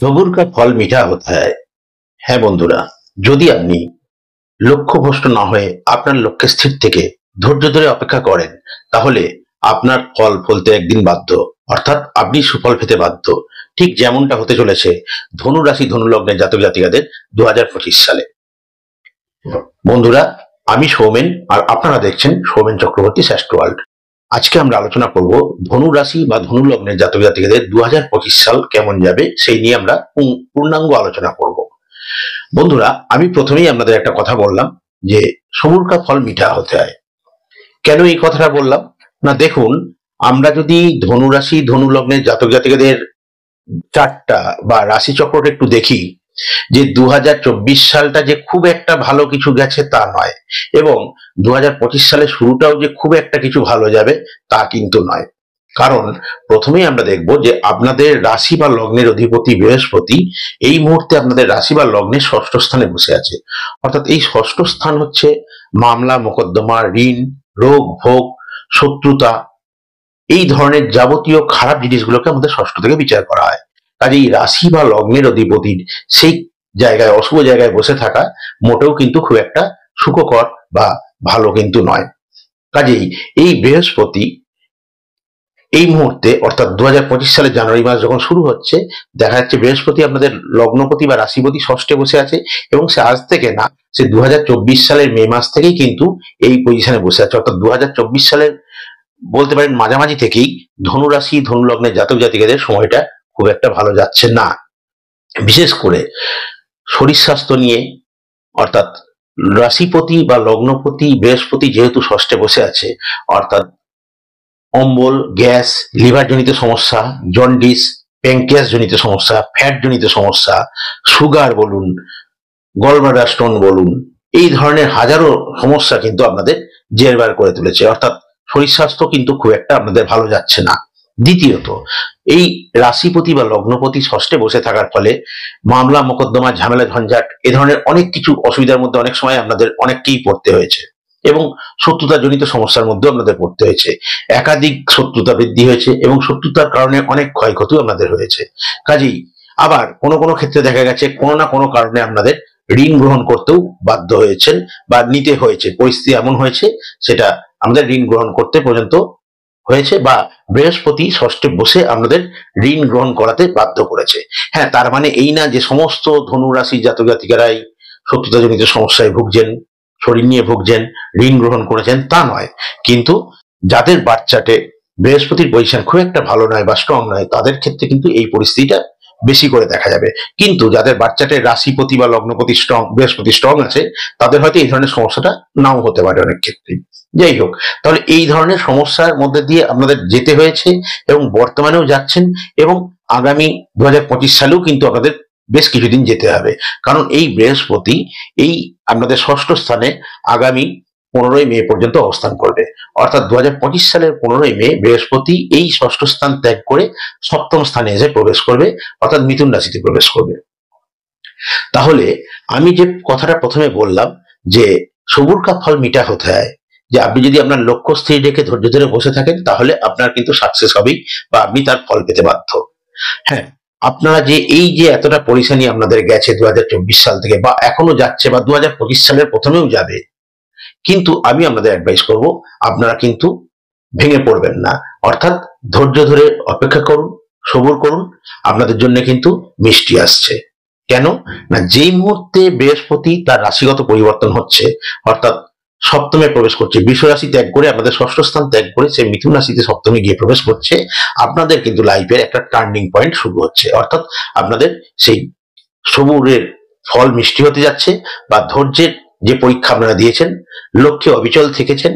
সবুর কা ফল মিঠা হতা হ্যায়। হ্যাঁ বন্ধুরা, যদি আপনি লক্ষ্যভ্রষ্ট না হয়ে আপনার লক্ষ্যে স্থির থেকে ধৈর্য ধরে অপেক্ষা করেন, তাহলে আপনার ফল ফলতে একদিন বাধ্য, অর্থাৎ আপনি সুফল পেতে বাধ্য। ঠিক যেমনটা হতে চলেছে ধনু রাশি ধনু লগ্নের জাতক জাতিকাদের 2025 সালে। বন্ধুরা, আমি সৌমেন আর আপনারা দেখছেন সৌমেন চক্রবর্তী শ্রেষ্ঠ ওয়ার্ল্ড। আজকে আমরা আলোচনা করব ধনু রাশি বা ধনু লগ্নের জাতক জাতিকাদের 2025 সাল কেমন যাবে সেই নিয়ে আমরা পূর্ণাঙ্গ আলোচনা করব। বন্ধুরা, আমি প্রথমেই আপনাদের একটা কথা বললাম যে সবুর কা ফল মিঠা হতে হয়। কেন এই কথাটা বললাম? না, দেখুন, আমরা যদি ধনু রাশি ধনু লগ্নের জাতক জাতিকাদের চারটা বা রাশি চক্রটা একটু দেখি, যে 2024 সালটা যে খুব একটা ভালো কিছু গেছে তা নয়, এবং 2025 সালের শুরুটাও যে খুব একটা কিছু ভালো যাবে তা কিন্তু নয়। কারণ প্রথমেই আমরা দেখব যে আপনাদের রাশি বা লগ্নের অধিপতি বৃহস্পতি এই মুহূর্তে আপনাদের রাশি বা লগ্নের ষষ্ঠ স্থানে বসে আছে। অর্থাৎ এই ষষ্ঠ স্থান হচ্ছে মামলা মোকদ্দমা, ঋণ, রোগ ভোগ, শত্রুতা, এই ধরনের যাবতীয় খারাপ জিনিসগুলোকে আমাদের ষষ্ঠ থেকে বিচার করা হয়। কাজে এই রাশি বা লগ্নের অধিপতির সেই জায়গায়, অশুভ জায়গায় বসে থাকা মোটেও কিন্তু খুব একটা সুখকর বা ভালো কিন্তু নয়। কাজেই এই বৃহস্পতি এই মুহূর্তে, অর্থাৎ 2025 সালের জানুয়ারি মাস যখন শুরু হচ্ছে, দেখা যাচ্ছে বৃহস্পতি আপনাদের লগ্নপতি বা রাশিপতি ষষ্ঠে বসে আছে, এবং সে আজ থেকে না, সে 2024 সালের মে মাস থেকেই কিন্তু এই পজিশনে বসে আছে। অর্থাৎ 2024 সালের বলতে পারেন মাঝামাঝি থেকেই ধনু রাশি ধনু লগ্নের জাতক জাতিকাদের সময়টা খুব একটা ভালো যাচ্ছে না। বিশেষ করে শরীর স্বাস্থ্য নিয়ে, অর্থাৎ রাশিপতি বা লগ্নপতি বৃহস্পতি যেহেতু ষষ্ঠে বসে আছে, অর্থাৎ অম্বল, গ্যাস, লিভার জনিত সমস্যা, জন্ডিস, প্যানক্রিয়াস জনিত সমস্যা, ফ্যাট জনিত সমস্যা, সুগার বলুন, গলব্লাডার স্টোন বলুন, এই ধরনের হাজারো সমস্যা কিন্তু আপনাদের জেরবার করে তুলেছে। অর্থাৎ শরীর স্বাস্থ্য কিন্তু খুব একটা আপনাদের ভালো যাচ্ছে না। দ্বিতীয়ত, এই রাশিপতি বা লগ্নপতি ষষ্ঠে বসে থাকার ফলে মামলা মোকদ্দমা, ঝামেলা ঝঞ্ঝাট, এ ধরনের অনেক কিছু অসুবিধার মধ্যে অনেক সময় আপনাদের অনেককেই পড়তে হয়েছে, এবং শত্রুতা জনিত সমস্যার মধ্যে আপনাদের পড়তে হয়েছে। একাধিক শত্রুতা বৃদ্ধি হয়েছে এবং শত্রুতার কারণে অনেক ক্ষয়ক্ষতি আপনাদের হয়েছে। কাজেই আবার কোনো কোনো ক্ষেত্রে দেখা গেছে কোনো না কোনো কারণে আপনাদের ঋণ গ্রহণ করতেও বাধ্য হয়েছেন বা নিতে হয়েছে। পরিস্থিতি এমন হয়েছে সেটা আমাদের ঋণ গ্রহণ করতে পর্যন্ত হয়েছে, বা বৃহস্পতি ষষ্ঠে বসে আমাদের ঋণ গ্রহণ করাতে বাধ্য করেছে। হ্যাঁ, তার মানে এই না যে সমস্ত ধনু রাশি জাতক জাতিকারাই শত্রুতাজনিত সমস্যায় ভুগছেন, শরীর নিয়ে ভুগছেন, ঋণ গ্রহণ করেছেন, তা নয়। কিন্তু যাদের বাচ্চাটে বৃহস্পতির পজিশন খুব একটা ভালো নয় বা স্ট্রং নয়, তাদের ক্ষেত্রে কিন্তু এই পরিস্থিতিটা বেশি করে দেখা যাবে। কিন্তু যাদের বাচ্চাটে রাশিপতি বা লগ্নপতি স্ট্রং, বৃহস্পতি স্ট্রং আছে, তাদের হয়তো এই ধরনের সমস্যাটা নাও হতে পারে অনেক ক্ষেত্রে। যাই হোক, তাহলে এই ধরনের সমস্যার মধ্যে দিয়ে আপনাদের যেতে হয়েছে এবং বর্তমানেও যাচ্ছেন, এবং আগামী 2025 সালেও কিন্তু আপনাদের বেশ কিছুদিন যেতে হবে। কারণ এই বৃহস্পতি এই আপনাদের ষষ্ঠ স্থানে আগামী 15ই মে পর্যন্ত অবস্থান করবে। অর্থাৎ 2025 সালের 15ই মে বৃহস্পতি এই ষষ্ঠ স্থান ত্যাগ করে সপ্তম স্থানে এসে প্রবেশ করবে, অর্থাৎ মিথুন রাশিতে প্রবেশ করবে। তাহলে আমি যে কথাটা প্রথমে বললাম যে সবুর কা ফল মিঠা হতে হয়, যে আপনি যদি আপনার লক্ষ্য স্থির রেখে ধৈর্য ধরে বসে থাকেন, তাহলে আপনার কিন্তু সাকসেস হবেই বা আপনি তার ফল পেতে বাধ্য। হ্যাঁ, আপনারা যে এই যে এতটা পরিশানি আপনাদের গেছে 2024 সাল থেকে, বা এখনো যাচ্ছে, বা 2025 সালের প্রথমেও যাবে, কিন্তু আমি আপনাদের অ্যাডভাইস করব আপনারা কিন্তু ভেঙে পড়বেন না। অর্থাৎ ধৈর্য ধরে অপেক্ষা করুন, সবুর করুন, আপনাদের জন্য কিন্তু মিষ্টি আসছে। কেন না, যেই মুহূর্তে বৃহস্পতি তার রাশিগত পরিবর্তন হচ্ছে, অর্থাৎ সপ্তমে প্রবেশ করছে, বৃষ রাশি ত্যাগ করে আমাদের ষষ্ঠ স্থান ত্যাগ করে সে মিথুন রাশিতে সপ্তমে গিয়ে প্রবেশ করছে, আপনাদের কিন্তু লাইফের একটা টার্নিং পয়েন্ট শুরু হচ্ছে। অর্থাৎ আপনাদের সেই সবুরের ফল মিষ্টি হতে যাচ্ছে, বা ধৈর্যের যে পরীক্ষা আপনারা দিয়েছেন, লক্ষ্যে অবিচল থেকেছেন,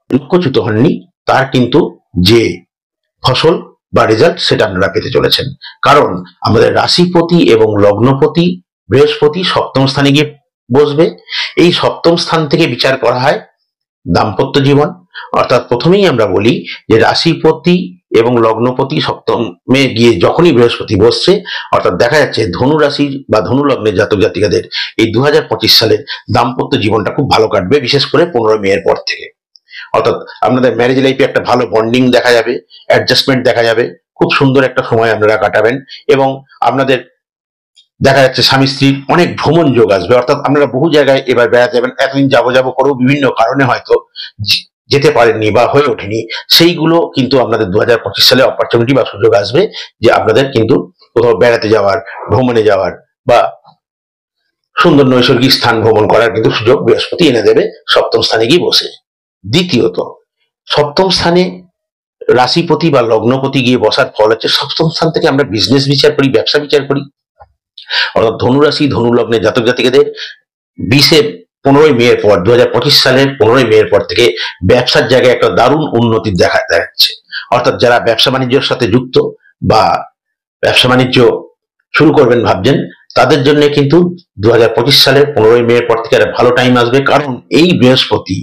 লক্ষ্যচ্যুত হননি, তার কিন্তু যে ফসল বা রেজাল্ট সেটা আপনারা পেতে চলেছেন। কারণ আমাদের রাশিপতি এবং লগ্নপতি বৃহস্পতি সপ্তম স্থানে গিয়ে বসবে। এই সপ্তম স্থান থেকে বিচার করা হয় দাম্পত্য জীবন। অর্থাৎ প্রথমেই আমরা বলি যে রাশিপতি এবং লগ্নপতি সপ্তমে গিয়ে যখনই বৃহস্পতি বসছে, অর্থাৎ দেখা যাচ্ছে ধনু রাশি বা ধনু লগ্নের জাতক জাতিকাদের এই 2025 সালের দাম্পত্য জীবনটা খুব ভালো কাটবে, বিশেষ করে 15 মে এর পর থেকে। অর্থাৎ আপনাদের ম্যারেজ লাইফে একটা ভালো বন্ডিং দেখা যাবে, অ্যাডজাস্টমেন্ট দেখা যাবে, খুব সুন্দর একটা সময় আপনারা কাটাবেন এবং আপনাদের দেখা যাচ্ছে স্বামী স্ত্রীর অনেক ভ্রমণ যোগ আসবে, অর্থাৎ আপনারা বহু জায়গায় এবার বেড়াতে যাবেন। এতদিন যাবো যাবো করেও বিভিন্ন কারণে হয়তো যেতে পারেননি বা হয়ে ওঠেনি, সেইগুলো কিন্তু আপনাদের 2025 সালে অপরচুনিটি বা সুযোগ আসবে যে আপনাদের কিন্তু কোথাও বেড়াতে যাওয়ার, ভ্রমণে যাওয়ার বা সুন্দর নৈসর্গিক স্থান ভ্রমণ করার কিন্তু সুযোগ বৃহস্পতি এনে দেবে সপ্তম স্থানে গিয়ে বসে। দ্বিতীয়ত, সপ্তম স্থানে রাশিপতি বা লগ্নপতি গিয়ে বসার ফল হচ্ছে সপ্তম স্থান থেকে আমরা বিজনেস বিচার করি, ব্যবসা বিচার করি। অর্থাৎ ধনুরাশি ধনু লগ্নের জাতক জাতিকাদের 15ই মে এর পর 2025 সালের 15ই মে এর পর থেকে ব্যবসার জায়গায় একটা দারুণ উন্নতি দেখা যাচ্ছে। অর্থাৎ যারা ব্যবসা বাণিজ্যের সাথে যুক্ত বা ব্যবসা বাণিজ্য শুরু করবেন ভাবছেন, তাদের জন্য কিন্তু 2025 সালের 15ই মে এর পর থেকে একটা ভালো টাইম আসবে। কারণ এই বৃহস্পতি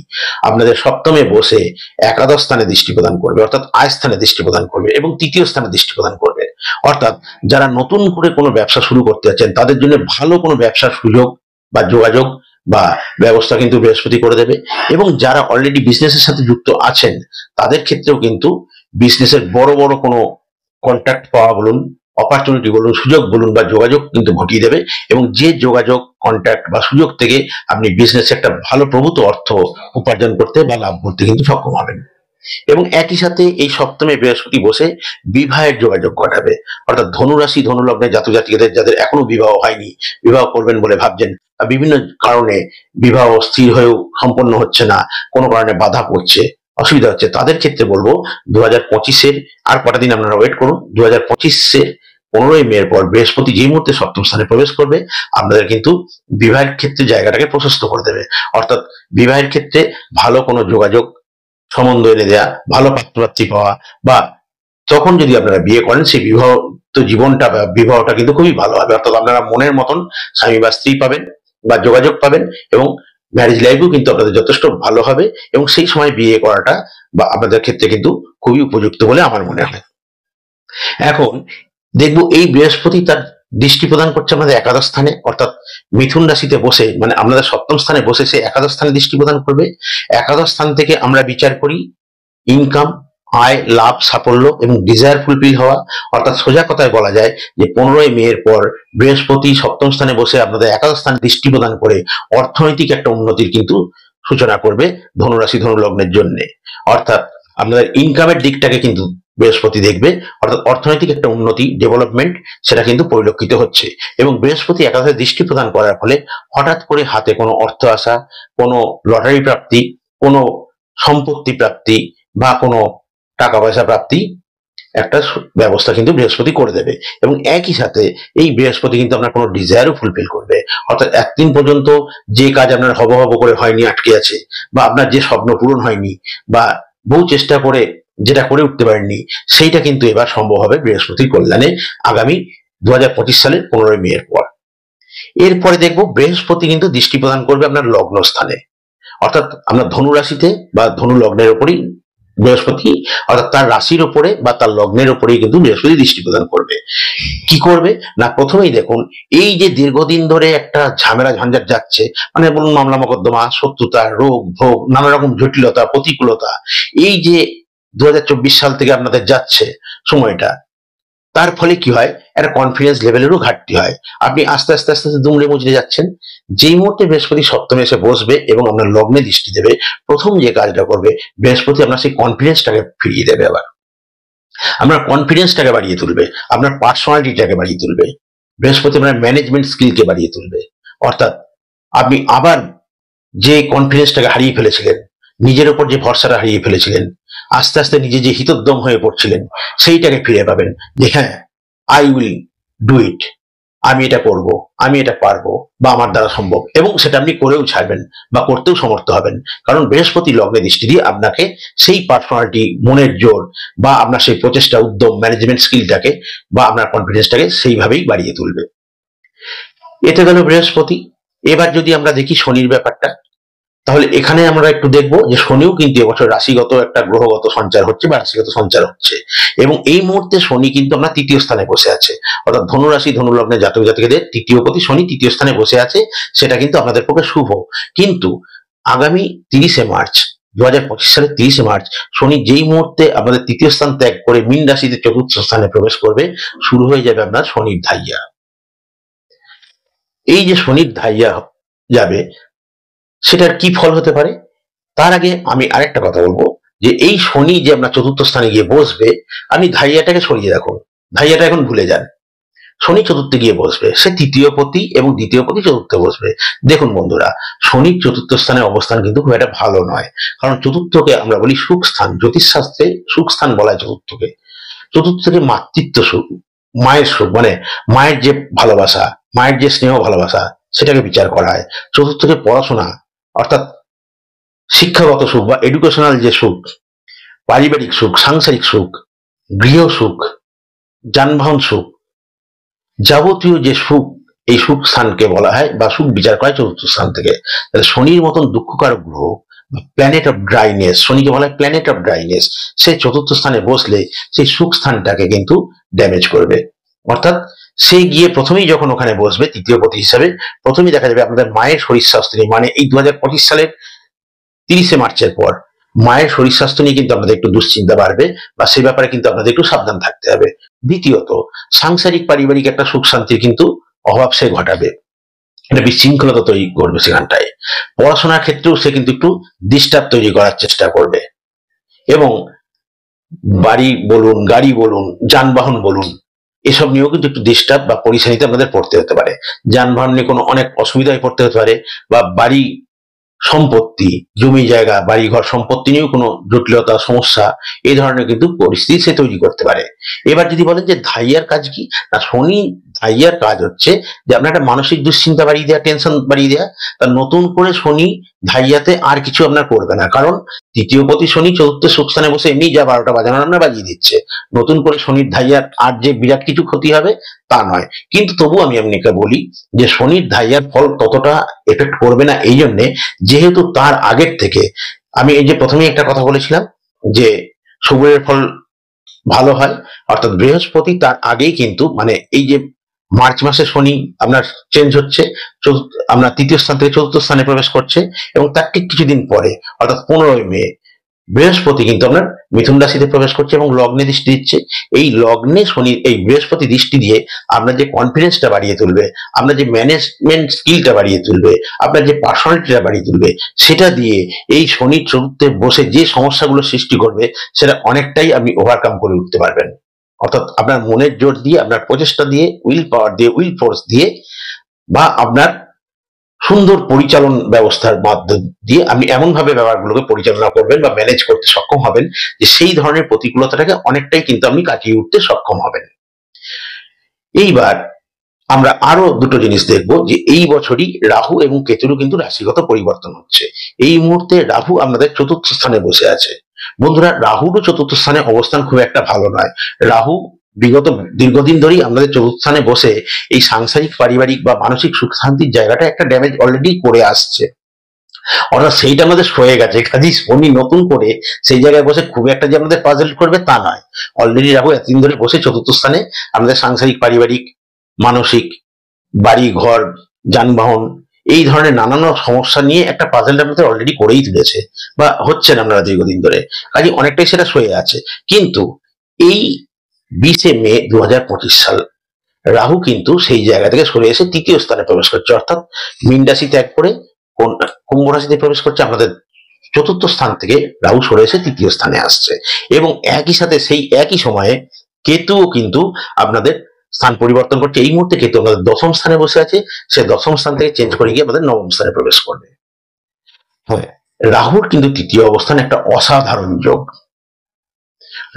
আপনাদের সপ্তমে বসে একাদশ স্থানে দৃষ্টি প্রদান করবে, অর্থাৎ আয় স্থানে দৃষ্টি প্রদান করবে এবং তৃতীয় স্থানে দৃষ্টি প্রদান করবে। অর্থাৎ যারা নতুন করে কোনো ব্যবসা শুরু করতে যাচ্ছেন তাদের জন্য ভালো কোনো ব্যবসার সুযোগ বা যোগাযোগ বা ব্যবস্থা কিন্তু বৃহস্পতি করে দেবে। এবং যারা অলরেডি বিজনেসের সাথে যুক্ত আছেন তাদের ক্ষেত্রেও কিন্তু বিজনেসের বড় বড় কোনো কন্ট্রাক্ট পাওয়া বলুন, অপরচুনিটি বলুন, সুযোগ বলুন বা যোগাযোগ কিন্তু ঘটিয়ে দেবে। এবং যে যোগাযোগ, কন্ট্রাক্ট বা সুযোগ থেকে আপনি বিজনেসে একটা ভালো প্রভূত অর্থ উপার্জন করতে বা লাভ করতে কিন্তু সক্ষম হবেন। এবং একই সাথে এই সপ্তমে বৃহস্পতি বসে বিবাহের যোগাযোগ ঘটাবে। অর্থাৎ ধনুরাশি ধনু লগ্নের জাতক জাতিকাদের যাদের এখনো বিবাহ হয়নি, বিবাহ করবেন বলে ভাবছেন, বিভিন্ন কারণে বিবাহ স্থির হয়েও সম্পন্ন হচ্ছে না, কোনো কারণে বাধা পড়ছে, অসুবিধা হচ্ছে, তাদের ক্ষেত্রে বলবো 2025-এর আর কটা দিন আপনারা ওয়েট করুন। 2025-এর 15ই মে এর পর বৃহস্পতি যে মুহূর্তে সপ্তম স্থানে প্রবেশ করবে আপনাদের কিন্তু বিবাহের ক্ষেত্রে জায়গাটাকে প্রশস্ত করে দেবে। অর্থাৎ বিবাহের ক্ষেত্রে ভালো কোনো যোগাযোগ, সম্বন্ধ এনে দেয়া, ভালো পাত্রপাত্রী পাওয়া বা তখন যদি আপনারা বিয়ে করেন সেই বিবাহিত জীবনটা বা বিবাহটা কিন্তু খুবই ভালো হবে। অর্থাৎ আপনারা মনের মতন স্বামী বা স্ত্রী পাবেন বা যোগাযোগ পাবেন এবং ম্যারেজ লাইফও কিন্তু আপনাদের যথেষ্ট ভালো হবে এবং সেই সময় বিয়ে করাটা বা আপনাদের ক্ষেত্রে কিন্তু খুবই উপযুক্ত বলে আমার মনে হয়। এখন দেখবো এই বৃহস্পতি তার দৃষ্টি প্রদান করছে আমাদের একাদশ স্থানে, অর্থাৎ মিথুন রাশিতে বসে, মানে আমাদের সপ্তম স্থানে বসে সে একাদশ স্থানে দৃষ্টি প্রদান করবে। একাদশ স্থান থেকে আমরা বিচার করি ইনকাম, আয়, লাভ, সাফল্য এবং ডিজায়ার ফুলফিল হওয়া। অর্থাৎ সোজা কথায় বলা যায় যে 15ই মে এর পর বৃহস্পতি সপ্তম স্থানে বসে আপনাদের একাদশ স্থানে দৃষ্টি প্রদান করে অর্থনৈতিক একটা উন্নতির কিন্তু সূচনা করবে ধনুরাশি ধনু লগ্নের জন্য। অর্থাৎ আপনাদের ইনকামের দিকটাকে কিন্তু বৃহস্পতি দেখবে, অর্থাৎ অর্থনৈতিক একটা উন্নতি, ডেভেলপমেন্ট সেটা কিন্তু পরিলক্ষিত হচ্ছে। এবং বৃহস্পতি একাদশে দৃষ্টি প্রদান করার ফলে হঠাৎ করে হাতে কোনো অর্থ আসা, কোনো লটারি প্রাপ্তি, কোনো সম্পত্তি প্রাপ্তি বা কোনো টাকা পয়সা প্রাপ্তি একটা ব্যবস্থা কিন্তু বৃহস্পতি করে দেবে। এবং একই সাথে এই বৃহস্পতি কিন্তু আপনার কোনো ডিজায়ারও ফুলফিল করবে। অর্থাৎ এতদিন পর্যন্ত যে কাজ আপনার হব হব করে হয়নি, আটকে আছে, বা আপনার যে স্বপ্ন পূরণ হয়নি বা বহু চেষ্টা করে যেটা করে উঠতে পারেননি, সেইটা কিন্তু এবার সম্ভব হবে বৃহস্পতির কল্যাণে আগামী 2025 সালের 15ই মে এর পর। এরপরে দেখবো বৃহস্পতি কিন্তু দৃষ্টি প্রদান করবে আপনার লগ্ন স্থানে, অর্থাৎ আমরা ধনু রাশিতে বা ধনু লগ্নের উপরেই বৃহস্পতি, অর্থাৎ তার রাশির উপরে বা তার লগ্নের উপরেই কিন্তু বৃহস্পতি দৃষ্টি প্রদান করবে। কি করবে না, প্রথমেই দেখুন এই যে দীর্ঘদিন ধরে একটা ঝামেলা ঝঞ্ঝাট যাচ্ছে, মানে বলুন মামলা মোকদ্দমা, শত্রুতা, রোগ ভোগ, নানা রকম জটিলতা, প্রতিকূলতা, এই যে 2024 সাল থেকে আপনাদের যাচ্ছে সময়টা, তার ফলে কি হয়, একটা কনফিডেন্স লেভেলেরও ঘাটতি হয়। আপনি আস্তে আস্তে আস্তে আস্তে দুমড়ে মুচড়ে যাচ্ছেন। যেই মুহূর্তে বৃহস্পতি সপ্তমে এসে বসবে এবং আপনার লগ্নে দৃষ্টি দেবে, প্রথম যে কাজটা করবে বৃহস্পতি আপনার সেই কনফিডেন্সটাকে ফিরিয়ে দেবে। আবার আপনার কনফিডেন্সটাকে বাড়িয়ে তুলবে, আপনার পার্সোনালিটিটাকে বাড়িয়ে তুলবে। বৃহস্পতি আপনার ম্যানেজমেন্ট স্কিলকে বাড়িয়ে তুলবে। অর্থাৎ আপনি আবার যে কনফিডেন্সটাকে হারিয়ে ফেলেছিলেন, নিজের উপর যে ভরসাটা হারিয়ে ফেলেছিলেন, আস্তে আস্তে নিজে যে হিতোদ্যম হয়ে পড়ছিলেন, সেইটাকে ফিরে পাবেন যে হ্যাঁ, আই উইল ডু ইট, আমি এটা করব, আমি এটা পারবো বা আমার দ্বারা সম্ভব, এবং সেটা আপনি করেও ছাড়বেন বা করতেও সমর্থ হবেন। কারণ বৃহস্পতি লগ্নে দৃষ্টি দিয়ে আপনাকে সেই পার্সোনালিটি, মনের জোর বা আপনার সেই প্রচেষ্টা, উদ্যম, ম্যানেজমেন্ট স্কিলটাকে বা আপনার কনফিডেন্সটাকে সেইভাবেই বাড়িয়ে তুলবে। এতে গেল বৃহস্পতি। এবার যদি আমরা দেখি শনির ব্যাপারটা, তাহলে এখানে আমরা একটু দেখবো যে শনিও কিন্তু এবছর রাশিগত একটা গ্রহগত সঞ্চার হচ্ছে বা রাশিগত সঞ্চার হচ্ছে। এবং এই মুহূর্তে শনি কিন্তু আমরা তৃতীয় স্থানে বসে আছে, অর্থাৎ ধনু রাশি ধনু লগ্নের জাতক জাতিকাদের তৃতীয় পতি শনি তৃতীয় স্থানে বসে আছে, সেটা কিন্তু আপনাদের পক্ষে শুভ। কিন্তু আগামী 30শে মার্চ 2025 সালের 30 মার্চ শনি যেই মুহূর্তে আপনাদের তৃতীয় স্থান ত্যাগ করে মীন রাশিতে চতুর্থ স্থানে প্রবেশ করবে, শুরু হয়ে যাবে আপনার শনির ধাইয়া। এই যে শনির ধাইয়া যাবে, সেটার কি ফল হতে পারে? তার আগে আমি আরেকটা কথা বলবো, যে এই শনি যে আপনার চতুর্থ স্থানে গিয়ে বসবে, আপনি ধাইয়াটাকে সরিয়ে রাখুন, ধাইয়াটা এখন ভুলে যান। শনি চতুর্থে গিয়ে বসবে, সে তৃতীয় পতি এবং দ্বিতীয় পতি চতুর্থে বসবে। দেখুন বন্ধুরা, শনির চতুর্থ স্থানে অবস্থান কিন্তু খুব একটা ভালো নয়, কারণ চতুর্থকে আমরা বলি সুখ স্থান, জ্যোতিষশাস্ত্রে সুখ স্থান বলা হয় চতুর্থকে। চতুর্থ থেকে মাতৃত্ব সুখ, মায়ের সুখ, মানে মায়ের যে ভালোবাসা, মায়ের যে স্নেহ ভালোবাসা, সেটাকে বিচার করা হয়। চতুর্থকে পড়াশোনা, অর্থাৎ শিক্ষাগত সুখ বা এডুকেশনাল যে সুখ, পারিবারিক সুখ, সাংসারিক সুখ, গৃহ সুখ, যানবাহন সুখ, যাবতীয় যে সুখ, এই সুখ স্থানকে বলা হয় বা সুখ বিচার করা হয় চতুর্থ স্থান থেকে। তাহলে শনির মতন দুঃখকারক গ্রহ, প্ল্যানেট অফ ড্রাইনেস, শনিকে বলা হয় প্ল্যানেট অফ ড্রাইনেস, সে চতুর্থ স্থানে বসলে সেই সুখ স্থানটাকে কিন্তু ড্যামেজ করবে। অর্থাৎ সে গিয়ে প্রথমেই যখন ওখানে বসবে তৃতীয় পতি হিসাবে, প্রথমেই দেখা যাবে আপনাদের মায়ের শরীর স্বাস্থ্য নিয়ে, মানে এই 2025 সালের 30 মার্চের পর মায়ের শরীর স্বাস্থ্য নিয়ে কিন্তু আপনাদের একটু দুশ্চিন্তা বাড়বে, বা সে ব্যাপারে কিন্তু আপনাদের একটু সাবধান থাকতে হবে। দ্বিতীয়ত, সাংসারিক পারিবারিক একটা সুখ শান্তির কিন্তু অভাব সে ঘটাবে, একটা বিশৃঙ্খলতা তৈরি করবে সেখানটায়। পড়াশোনার ক্ষেত্রেও সে কিন্তু একটু ডিস্টার্ব তৈরি করার চেষ্টা করবে, এবং বাড়ি বলুন, গাড়ি বলুন, যানবাহন বলুন, এসব নিয়েও কিন্তু একটু ডিস্টার্ব বা পরিশানিতে আপনাদের পড়তে হতে পারে। যানবাহন নিয়ে কোনো অনেক অসুবিধায় পড়তে হতে পারে, বা বাড়ি সম্পত্তি, জমি জায়গা, বাড়ি ঘর সম্পত্তি নিয়েও কোনো জটিলতা, সমস্যা, এই ধরনের কিন্তু পরিস্থিতি সে তৈরি করতে পারে। এবার যদি বলেন যে ধাইয়ার কাজ কি, না শনি ধাইয়ার কাজ হচ্ছে যে আপনার একটা মানসিক দুশ্চিন্তা বাড়িয়ে দেওয়া, টেনশন বাড়িয়ে দেওয়া। তা নতুন করে শনি ধাইয়াতে আর কিছু আপনার করবে না, কারণ তৃতীয় পতি শনি চতুর্থ সুখ স্থানে বসে এমনি যা 12টা বাজানোর আপনার বাজিয়ে দিচ্ছে। নতুন করে শনির ধাইয়ার আর যে বিরাট কিছু ক্ষতি হবে তা নয়, কিন্তু তবু আমি আপনাকে বলি যে শনির ধাইয়ার ফল ততটা এফেক্ট করবে না, এই জন্যে যেহেতু তার আগের থেকে, আমি এই যে প্রথমেই একটা কথা বলেছিলাম যে শুভের ফল ভালো হয়, অর্থাৎ বৃহস্পতি তার আগেই কিন্তু, মানে এই যে মার্চ মাসে শনি আপনার চেঞ্জ হচ্ছে, আপনার তৃতীয় স্থান থেকে চতুর্থ স্থানে প্রবেশ করছে, এবং তার ঠিক কিছুদিন পরে অর্থাৎ 15ই মে বৃহস্পতি কিন্তু আপনার মিথুন রাশিতে প্রবেশ করছে এবং লগ্নে দৃষ্টি দিচ্ছে। এই লগ্নে শনি, এই বৃহস্পতি দৃষ্টি দিয়ে আপনার যে কনফিডেন্সটা বাড়িয়ে তুলবে, আপনার যে ম্যানেজমেন্ট স্কিলটা বাড়িয়ে তুলবে, আপনার যে পার্সোনালিটিটা বাড়িয়ে তুলবে, সেটা দিয়ে এই শনির চতুর্থে বসে যে সমস্যাগুলো সৃষ্টি করবে, সেটা অনেকটাই আপনি ওভারকাম করে উঠতে পারবেন। অর্থাৎ আপনার মনের জোর দিয়ে, আপনার প্রচেষ্টা দিয়ে, উইল পাওয়ার দিয়ে, উইল ফোর্স দিয়ে, বা আপনার সুন্দর পরিচালন ব্যবস্থার মাধ্যম দিয়ে আপনি এমন ভাবে ব্যাপারগুলোকে পরিচালনা করবেন বা ম্যানেজ করতে সক্ষম হবেন, যে সেই ধরনের প্রতিকূলতাটাকে অনেকটাই কিন্তু আপনি কাটিয়ে উঠতে সক্ষম হবেন। এইবার আমরা আরো দুটো জিনিস দেখব, যে এই বছরই রাহু এবং কেতুরও কিন্তু রাশিগত পরিবর্তন হচ্ছে। এই মুহূর্তে রাহু আমাদের চতুর্থ স্থানে বসে আছে। বন্ধুরা, রাহুরও চতুর্থ স্থানে অবস্থান খুব একটা ভালো নয়। রাহু বিগত দীর্ঘদিন ধরেই আমাদের চতুর্থ স্থানে বসে এই সাংসারিক, পারিবারিক বা মানসিক সুখ শান্তির জায়গাটা একটা ড্যামেজ অলরেডি করে আসছে, অর্থাৎ সেইটা আমাদের সয়ে গেছে। কাজেই শনি নতুন করে সেই জায়গায় বসে খুব একটা যে আমাদের পাজল করবে তা নয়। অলরেডি রাহু এতদিন ধরে বসে চতুর্থ স্থানে আমাদের সাংসারিক, পারিবারিক, মানসিক, বাড়ি ঘর, যানবাহন, এই ধরনের নানান সমস্যা নিয়ে একটা পাজলটা আমাদের অলরেডি করেই তুলেছে, বা হচ্ছেন আপনারা দীর্ঘদিন ধরে। কাজে অনেকটাই সেটা সয়ে আছে। কিন্তু এই 20 মে 2025 সাল রাহু কিন্তু সেই জায়গা থেকে সরে এসে তৃতীয় স্থানে প্রবেশ করছে, অর্থাৎ মীন রাশি ত্যাগ করে কুম্ভ রাশিতে প্রবেশ করছে। আমাদের চতুর্থ স্থান থেকে রাহু সরে এসে তৃতীয় স্থানে আসছে, এবং একই সাথে সেই একই সময়ে কেতুও কিন্তু আপনাদের স্থান পরিবর্তন করছে। এই মুহূর্তে কেতু আমাদের দশম স্থানে বসে আছে, সে দশম স্থান থেকে চেঞ্জ করে গিয়ে আমাদের নবম স্থানে প্রবেশ করবে। হ্যাঁ, রাহুর কিন্তু তৃতীয় অবস্থান একটা অসাধারণ যোগ।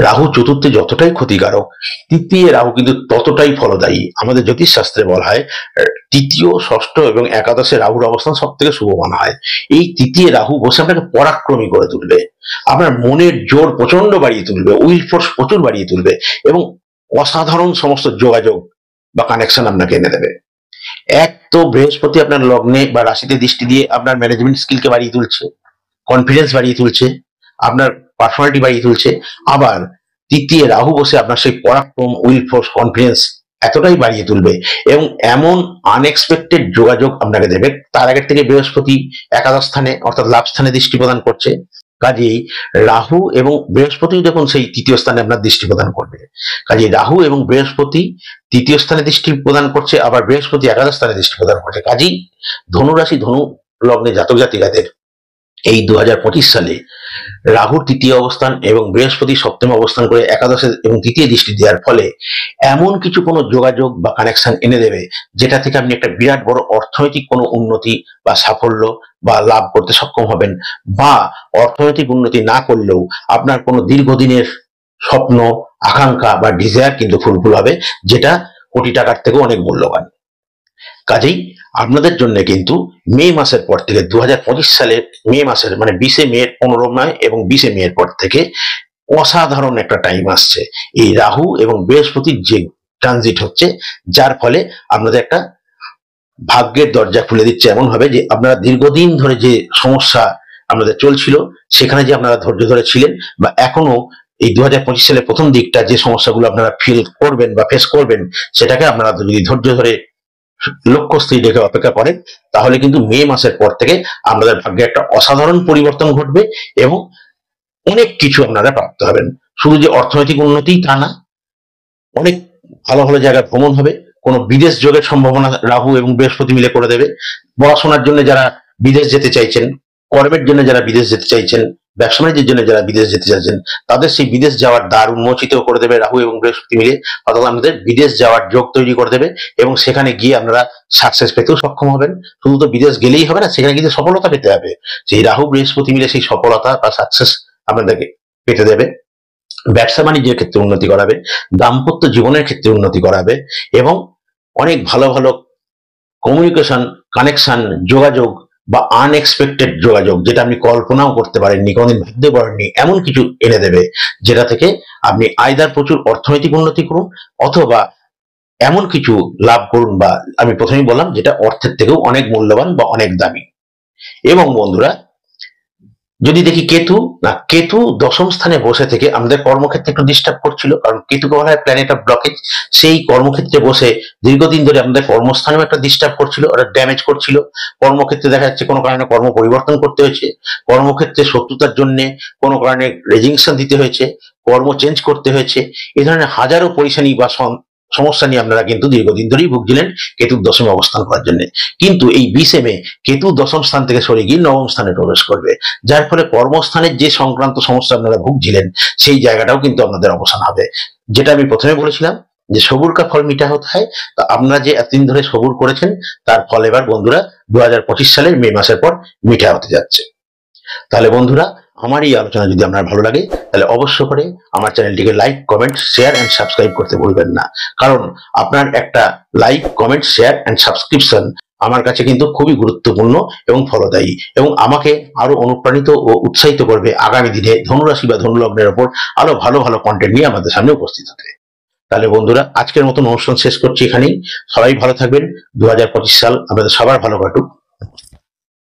রাহু চতুর্থে যতটাই ক্ষতিকারক, তৃতীয় রাহু কিন্তু ততটাই ফলদায়ী। আমাদের জ্যোতিষ শাস্ত্রে বলা হয় তৃতীয়, ষষ্ঠ এবং একাদশে রাহুর অবস্থান সব থেকে শুভ মানা হয়। এই তৃতীয় রাহু বসে আপনাকে পরাক্রমী করে তুলবে, আপনার মনের জোর প্রচন্ড বাড়িয়ে তুলবে, উইল ফোর্স প্রচুর বাড়িয়ে তুলবে, এবং অসাধারণ সমস্ত যোগাযোগ বা কানেকশন আপনাকে এনে দেবে। এক তো বৃহস্পতি আপনার লগ্নে বা রাশিতে দৃষ্টি দিয়ে আপনার ম্যানেজমেন্ট স্কিলকে বাড়িয়ে তুলছে, কনফিডেন্স বাড়িয়ে তুলছে, আপনার পার্সোনালিটি বাড়িয়ে তুলছে। আবার তৃতীয় রাহু বসে আপনার সেই পরাক্রম, উইল ফোর্স, কনফিডেন্স এতটাই বাড়িয়ে তুলবে, এবং এমন আনএক্সপেক্টেড যোগাযোগ আপনাকে দেবে। তার আগের থেকে বৃহস্পতি একাদশ স্থানে অর্থাৎ লাভ স্থানে দৃষ্টি প্রদান করছে, কাজেই রাহু এবং বৃহস্পতি দেখুন সেই তৃতীয় স্থানে আপনার দৃষ্টি প্রদান করবে। কাজেই রাহু এবং বৃহস্পতি তৃতীয় স্থানে দৃষ্টি প্রদান করছে, আবার বৃহস্পতি একাদশ স্থানে দৃষ্টি প্রদান করছে। কাজেই ধনুরাশি ধনু লগ্নে জাতক জাতিকাদের এই 2025 সালে রাহুর তৃতীয় অবস্থান এবং বৃহস্পতি সপ্তম অবস্থান করে একাদশে এবং তৃতীয় দৃষ্টি দেওয়ার ফলে এমন কিছু কোনো যোগাযোগ বা কানেকশন এনে দেবে যেটা থেকে আপনি একটা বিরাট বড় অর্থনৈতিক কোনো উন্নতি বা সাফল্য বা লাভ করতে সক্ষম হবেন, বা অর্থনৈতিক উন্নতি না করলেও আপনার কোনো দীর্ঘদিনের স্বপ্ন, আকাঙ্ক্ষা বা ডিজায়ার কিন্তু ফুলফিল হবে, যেটা কোটি টাকার থেকেও অনেক মূল্যবান। কাজেই আপনাদের জন্য কিন্তু মে মাসের পর থেকে 2025 সালের মে মাসের মানে 20 মে 15 মে এবং 20 মে এর পর থেকে অসাধারণ একটা টাইম আসছে। এই রাহু এবং বৃহস্পতির যে ট্রানজিট হচ্ছে, যার ফলে আপনাদের একটা ভাগ্যের দরজা খুলে দিচ্ছে এমন ভাবে যে আপনারা দীর্ঘদিন ধরে যে সমস্যা আপনাদের চলছিল, সেখানে যে আপনারা ধৈর্য ধরে ছিলেন, বা এখনো এই 2025 সালের প্রথম দিকটা যে সমস্যাগুলো আপনারা ফিল করবেন বা ফেস করবেন, সেটাকে আপনারা যদি ধৈর্য ধরে লক্ষ্যস্থির রেখে অপেক্ষা করেন, তাহলে কিন্তু মে মাসের পর থেকে আপনাদের ভাগ্যে একটা অসাধারণ পরিবর্তন ঘটবে এবং অনেক কিছু আপনারা প্রাপ্ত হবেন। শুধু যে অর্থনৈতিক উন্নতি তা না, অনেক ভালো ভালো জায়গায় ভ্রমণ হবে, কোনো বিদেশ যোগের সম্ভাবনা রাহু এবং বৃহস্পতি মিলে করে দেবে। পড়াশোনার জন্য যারা বিদেশ যেতে চাইছেন, কর্মের জন্য যারা বিদেশ যেতে চাইছেন, ব্যবসা বাণিজ্যের জন্য যারা বিদেশ যেতে চাইছেন, তাদের সেই বিদেশ যাওয়ার দ্বার উন্মোচিত করে দেবে রাহু এবং বৃহস্পতি মিলে। অর্থাৎ আমাদের বিদেশ যাওয়ার যোগ তৈরি করে দেবে এবং সেখানে গিয়ে আপনারা সাকসেস পেতেও সক্ষম হবেন। শুধু তো বিদেশ গেলেই হবে না, সেখানে কিন্তু সফলতা পেতে হবে। সেই রাহু বৃহস্পতি মিলে সেই সফলতা বা সাকসেস আপনাদেরকে পেতে দেবে। ব্যবসা বাণিজ্যের ক্ষেত্রে উন্নতি করাবে, দাম্পত্য জীবনের ক্ষেত্রে উন্নতি করাবে এবং অনেক ভালো ভালো কমিউনিকেশন, কানেকশন, যোগাযোগ বা আনএক্সপেক্টেড যোগাযোগ, যেটা আপনি কল্পনাও করতে পারেননি, কোনোদিন ভাবতে পারেননি, এমন কিছু এনে দেবে যেটা থেকে আপনি আইদার প্রচুর অর্থনৈতিক উন্নতি করুন অথবা এমন কিছু লাভ করুন, বা আমি প্রথমেই বললাম যেটা অর্থের থেকেও অনেক মূল্যবান বা অনেক দামি। এবং বন্ধুরা, যদি দেখি কেতু দশম স্থানে বসে থেকে আমাদের কর্মক্ষেত্রে একটু ডিস্টার্ব করছিল, কারণ কেতুকে বলা হয় প্ল্যানেট অফ ব্লকেজ। সেই কর্মক্ষেত্রে বসে দীর্ঘদিন ধরে আমাদের কর্মস্থানেও একটা ডিস্টার্ব করছিল, ওটা ড্যামেজ করছিল। কর্মক্ষেত্রে দেখা যাচ্ছে কোনো কারণে কর্ম পরিবর্তন করতে হয়েছে, কর্মক্ষেত্রে শত্রুতার জন্য কোনো কারণে রেজিগনেশন দিতে হয়েছে, কর্ম চেঞ্জ করতে হয়েছে। এই ধরনের হাজারো পরিশানি বা সমস্যা নিয়ে আপনারা কিন্তু দীর্ঘদিন ধরেই ভুগছিলেন কেতুর দশমে অবস্থান করার জন্য। কিন্তু এই 20 মে কেতু দশম স্থান থেকে সরে গিয়ে নবম স্থানে প্রবেশ করবে, যার ফলে কর্মস্থানের যে সংক্রান্ত সমস্যা আপনারা ভুগছিলেন সেই জায়গাটাও কিন্তু আপনাদের অবসান হবে। যেটা আমি প্রথমে বলেছিলাম যে সবুর কা ফল মিঠা হতে হয়, তা আপনারা যে এতদিন ধরে সবুর করেছেন তার ফল এবার বন্ধুরা 2025 সালের মে মাসের পর মিঠা হতে যাচ্ছে। তাহলে বন্ধুরা, আমার এই আলোচনা যদি আপনার ভালো লাগে তাহলে অবশ্য করে আমার চ্যানেলটিকে like, comment, share and subscribe করতে ভুলবেন না। কারণ আপনার একটা like, comment, share and subscription আমার কাছে কিন্তু খুবই গুরুত্বপূর্ণ এবং ফলদায়ী, এবং আমাকে আরো অনুপ্রাণিত ও উৎসাহিত করবে আগামী দিনে ধনুরাশি বা ধনুলগ্নের ওপর আরো ভালো ভালো কন্টেন্ট নিয়ে আমাদের সামনে উপস্থিত হতে। তাহলে বন্ধুরা, আজকের মতন অনুষ্ঠান শেষ করছি এখানেই। সবাই ভালো থাকবেন। 2025 সাল আমাদের সবার ভালো কাটুক।